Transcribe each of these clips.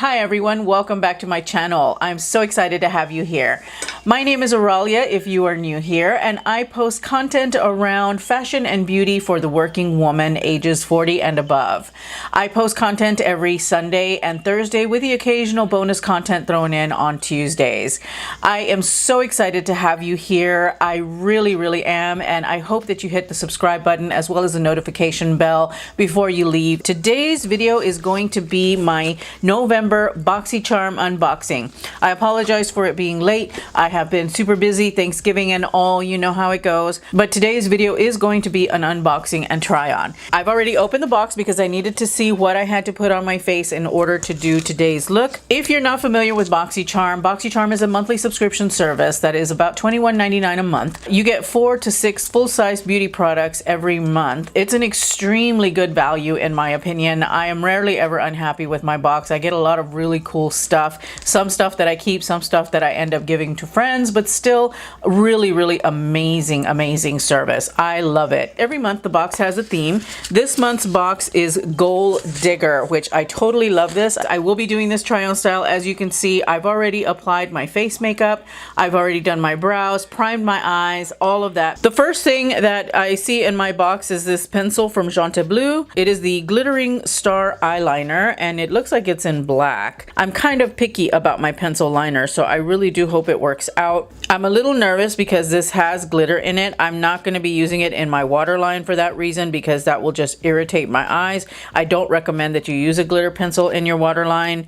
Hi everyone, welcome back to my channel. I'm so excited to have you here. My name is Aurelia if you are new here, and I post content around fashion and beauty for the working woman ages 40 and above. I post content every Sunday and Thursday with the occasional bonus content thrown in on Tuesdays. I am so excited to have you here. I really am, and I hope that you hit the subscribe button as well as the notification bell before you leave. Today's video is going to be my November Boxycharm unboxing. I apologize for it being late. I have been super busy, Thanksgiving and all, you know how it goes. But today's video is going to be an unboxing and try on. I've already opened the box because I needed to see what I had to put on my face in order to do today's look. If you're not familiar with Boxycharm, Boxycharm is a monthly subscription service that is about $21.99 a month. You get 4 to 6 full-size beauty products every month. It's an extremely good value in my opinion. I am rarely ever unhappy with my box. I get a lot of really cool stuff. Some stuff that I keep, some stuff that I end up giving to friends, but still really amazing service. I love it. Every month the box has a theme. This month's box is Gold Digger, which I totally love this. I will be doing this try on style. As you can see, I've already applied my face makeup. I've already done my brows, primed my eyes, all of that. The first thing that I see in my box is this pencil from Jean Bleu. It is the Glittering Star Eyeliner, and it looks like it's in black. I'm kind of picky about my pencil liner, so I really do hope it works out. I'm a little nervous because this has glitter in it. I'm not going to be using it in my waterline for that reason, because that will just irritate my eyes. I don't recommend that you use a glitter pencil in your waterline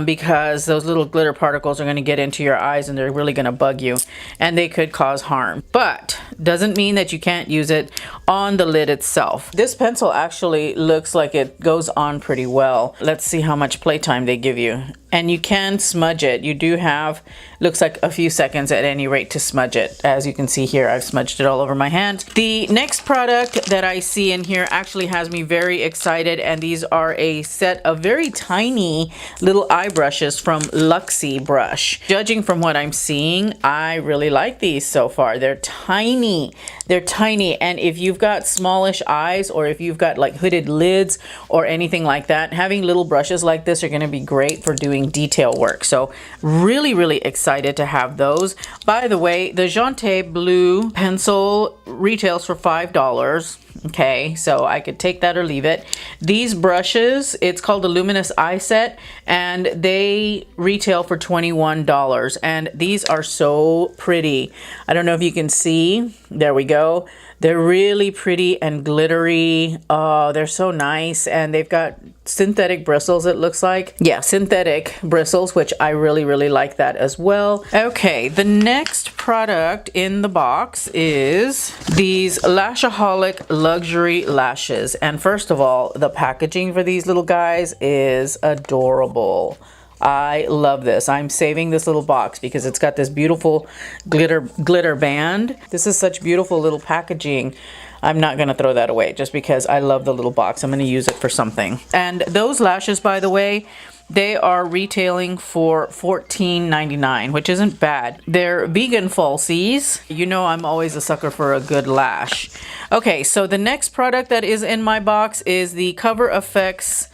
because those little glitter particles are going to get into your eyes and they're really going to bug you and they could cause harm. But doesn't mean that you can't use it on the lid itself. This pencil actually looks like it goes on pretty well. Let's see how much playtime they give you. And you can smudge it. You do have, looks like a few seconds at any rate to smudge it. As you can see here, I've smudged it all over my hand. The next product that I see in here actually has me very excited, and these are a set of very tiny little eye brushes from Luxie Brush. Judging from what I'm seeing, I really like these so far. They're tiny. They're tiny, and if you've got smallish eyes, or if you've got like hooded lids or anything like that, having little brushes like this are going to be great for doing detail work. So really excited to have those. By the way, the Jean Bleu pencil retails for $5. Okay, so I could take that or leave it. These brushes, it's called the Luminous Eye Set, and they retail for $21. And these are so pretty. I don't know if you can see. There we go. They're really pretty and glittery. Oh, they're so nice. And they've got synthetic bristles, it looks like. Yeah, synthetic bristles, which I really like that as well. Okay, the next product in the box is these Lashaholic Luxury Lashes. And first of all, the packaging for these little guys is adorable. I love this. I'm saving this little box because it's got this beautiful glitter band. This is such beautiful little packaging. I'm not going to throw that away just because I love the little box. I'm going to use it for something. And those lashes, by the way, they are retailing for $14.99, which isn't bad. They're vegan falsies. You know I'm always a sucker for a good lash. Okay, so the next product that is in my box is the Cover FX.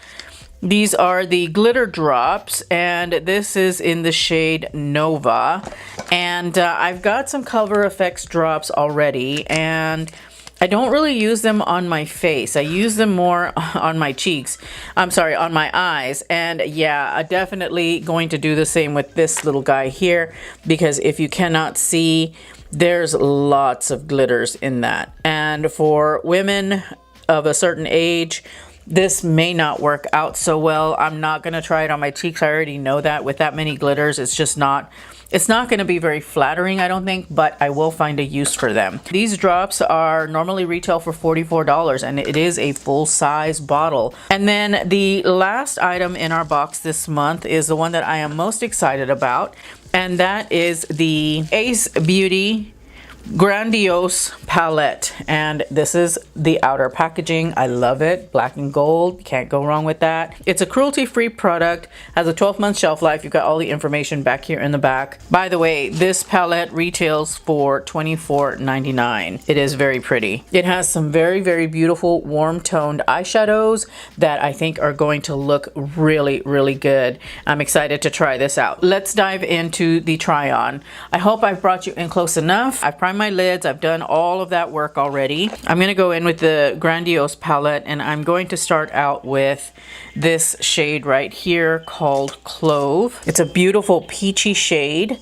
These are the glitter drops, and this is in the shade Nova. And I've got some Cover FX drops already, and I don't really use them on my face. I use them more on my cheeks. I'm sorry, on my eyes. And yeah, I'm definitely going to do the same with this little guy here, because if you cannot see, there's lots of glitters in that. And for women of a certain age, this may not work out so well. I'm not going to try it on my cheeks. I already know that with that many glitters, it's just not, it's not going to be very flattering, I don't think, but I will find a use for them. These drops are normally retail for $44, and it is a full-size bottle. And then the last item in our box this month is the one that I am most excited about, and that is the Ace Beauty Grandiose palette, and this is the outer packaging. I love it. Black and gold, can't go wrong with that. It's a cruelty-free product, has a 12-month shelf life. You've got all the information back here in the back. By the way, this palette retails for $24.99. It is very pretty. It has some very, very beautiful warm toned eyeshadows that I think are going to look really, really good. I'm excited to try this out. Let's dive into the try on. I hope I've brought you in close enough. I've primed my lids. I've done all of that work already. I'm going to go in with the Grandiose palette, and I'm going to start out with this shade right here called Clove. It's a beautiful peachy shade.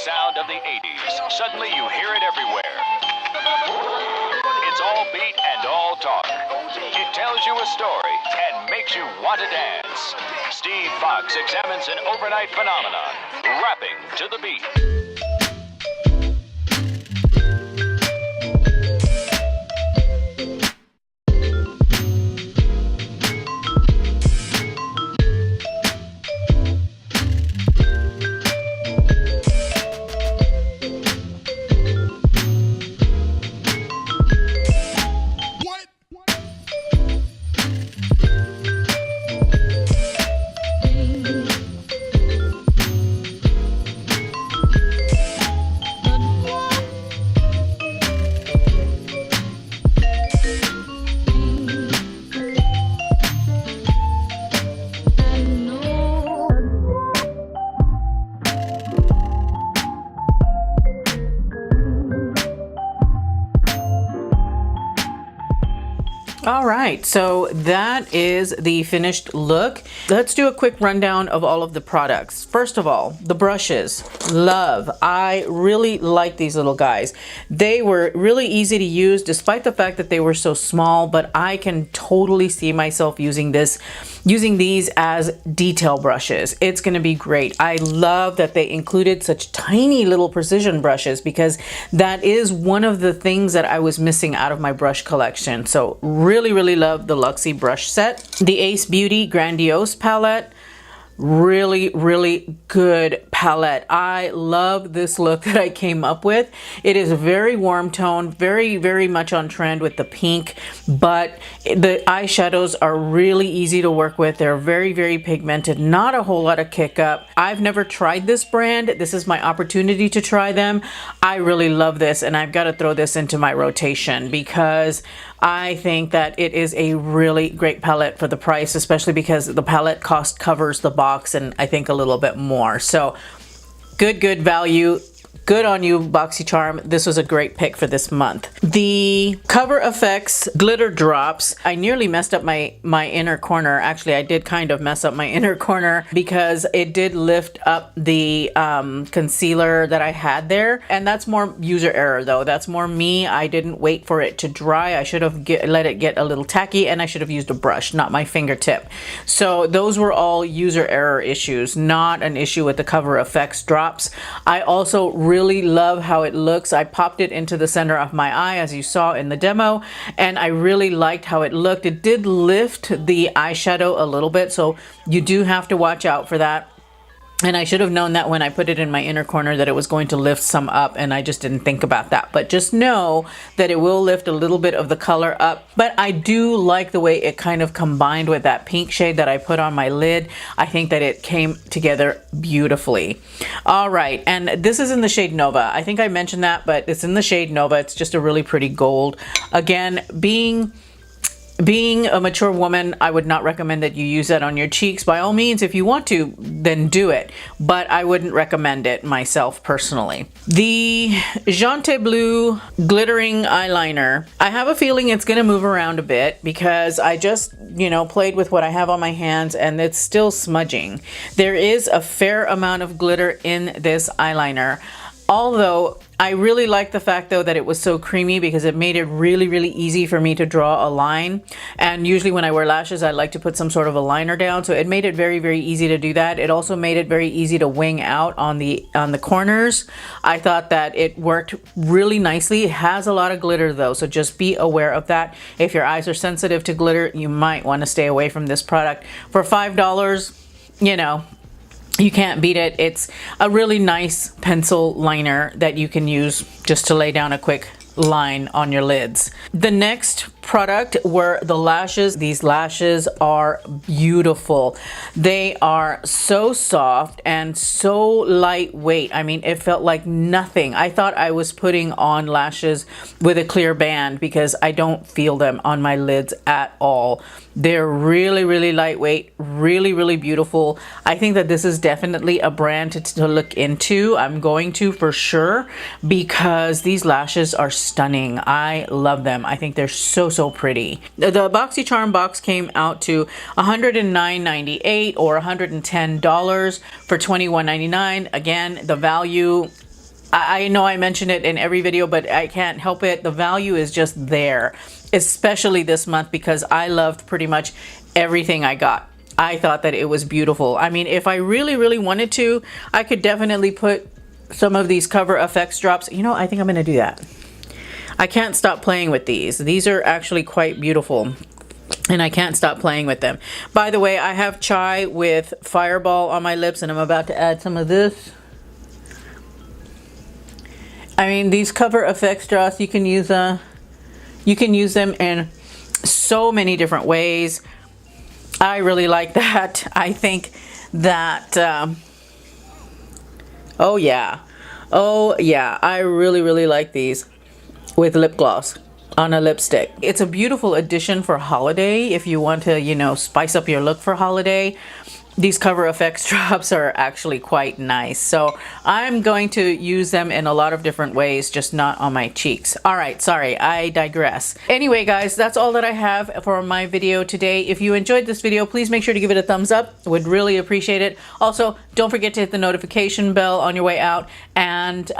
Sound of the 80s. Suddenly you hear it everywhere. It's all beat and all talk. It tells you a story and makes you want to dance. Steve Fox examines an overnight phenomenon, rapping to the beat. All right, so that is the finished look. Let's do a quick rundown of all of the products. First of all, the brushes. Love. I really like these little guys. They were really easy to use despite the fact that they were so small, but I can totally see myself using these as detail brushes. It's going to be great. I love that they included such tiny little precision brushes because that is one of the things that I was missing out of my brush collection. So really love the Luxie brush set. The Ace Beauty Grandiose palette. Really good palette. I love this look that I came up with. It is a very warm tone, very much on trend with the pink, but the eyeshadows are really easy to work with. They're very pigmented, not a whole lot of kick up. I've never tried this brand. This is my opportunity to try them. I really love this, and I've got to throw this into my rotation because I think that it is a really great palette for the price, especially because the palette cost covers the box and I think a little bit more. So good value. Good on you, Boxycharm. This was a great pick for this month. The Cover FX glitter drops. I nearly messed up my inner corner. Actually, I did kind of mess up my inner corner because it did lift up the concealer that I had there. And that's more user error though. That's more me. I didn't wait for it to dry. I should have let it get a little tacky, and I should have used a brush, not my fingertip. So those were all user error issues, not an issue with the Cover FX drops. I also really love how it looks. I popped it into the center of my eye as you saw in the demo, and I really liked how it looked. It did lift the eyeshadow a little bit, so you do have to watch out for that. And I should have known that when I put it in my inner corner that it was going to lift some up, and I just didn't think about that. But just know that it will lift a little bit of the color up. But I do like the way it kind of combined with that pink shade that I put on my lid. I think that it came together beautifully. All right, and this is in the shade Nova. I think I mentioned that, but it's in the shade Nova. It's just a really pretty gold. Again, being a mature woman, I would not recommend that you use that on your cheeks. By all means, if you want to, then do it. But I wouldn't recommend it myself personally. The Jante Blue glittering eyeliner. I have a feeling it's going to move around a bit because I just, played with what I have on my hands and it's still smudging. There is a fair amount of glitter in this eyeliner. Although I really like the fact though that it was so creamy because it made it really, really easy for me to draw a line. And usually when I wear lashes, I like to put some sort of a liner down. So it made it very, very easy to do that. It also made it very easy to wing out on the corners. I thought that it worked really nicely. It has a lot of glitter though, so just be aware of that. If your eyes are sensitive to glitter, you might want to stay away from this product. For $5, you can't beat it. It's a really nice pencil liner that you can use just to lay down a quick line on your lids. The next product were the lashes. These lashes are beautiful. They are so soft and so lightweight. I mean, it felt like nothing. I thought I was putting on lashes with a clear band because I don't feel them on my lids at all. They're really, really lightweight, really, really beautiful. I think that this is definitely a brand to look into. I'm going to for sure because these lashes are stunning. I love them. I think they're so pretty. The Boxycharm box came out to $109.98 or $110 for $21.99. Again, the value, I know I mention it in every video, but I can't help it. The value is just there, especially this month because I loved pretty much everything I got. I thought that it was beautiful. I mean, if I really, really wanted to, I could definitely put some of these Cover FX drops. I think I'm going to do that. I can't stop playing with these. These are actually quite beautiful and I can't stop playing with them. By the way, I have chai with Fireball on my lips and I'm about to add some of this. I mean, these Cover FX drops, you can use them in so many different ways. I really like that. I think that oh yeah, I really, really like these with lip gloss on a lipstick. It's a beautiful addition for holiday if you want to, spice up your look for holiday. These Cover FX drops are actually quite nice. So I'm going to use them in a lot of different ways, just not on my cheeks. All right, sorry, I digress. Anyway, guys, that's all that I have for my video today. If you enjoyed this video, please make sure to give it a thumbs up. Would really appreciate it. Also, don't forget to hit the notification bell on your way out and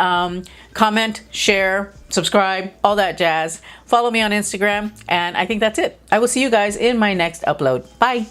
comment, share, subscribe, all that jazz. Follow me on Instagram, and I think that's it. I will see you guys in my next upload. Bye.